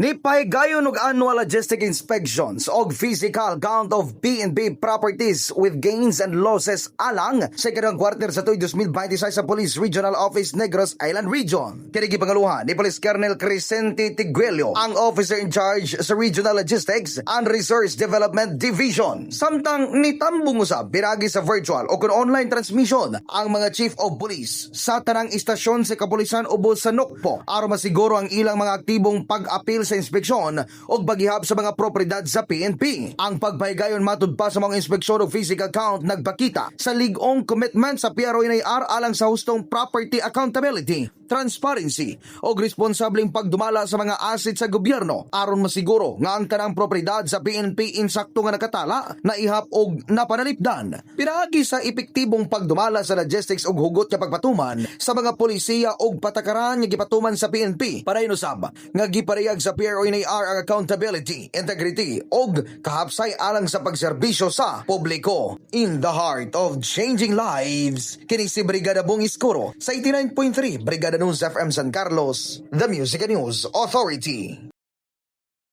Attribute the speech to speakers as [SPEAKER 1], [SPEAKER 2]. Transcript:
[SPEAKER 1] Ni pahigayon og annual logistic inspections og physical count of PNP properties with gains and losses alang sa ikadang quarter sa tuig 2026 sa Police Regional Office Negros Island Region. Kini gipangaluhan ni Police Colonel Crescente Tiguelio, ang officer in charge sa Regional Logistics and Resource Development Division. Samtang nitambong usab piragi sa virtual o kun online transmission ang mga chief of police sa tanang istasyon sa kapulisan ubos sa Nokpo aron masiguro ang ilang mga aktibong pag-apil sa inspeksyon o paghihab sa mga propriedad sa PNP. Ang pagpahigayon matud pa sa mga inspeksyon o physical count nagpakita sa ligong commitment sa PRO-NAR alang sa hustong property accountability, transparency o responsableng pagdumala sa mga asset sa gobyerno aron masiguro nga ang tanang propriedad sa PNP insakto nga nakatala, naihap og napanalipdan. Pinagi sa epektibong pagdumala sa logistics og hugot nga pagpatuman sa mga polisiya og patakaran nga gipatuman sa PNP para inusab nga giparehag sa PRO-NAR ang accountability, integrity og kahapsay alang sa pagserbisyo sa publiko. In the heart of changing lives, kini si Brigada Bong Iskoro sa 89.3 Brigada News FM San Carlos, the Music and News Authority.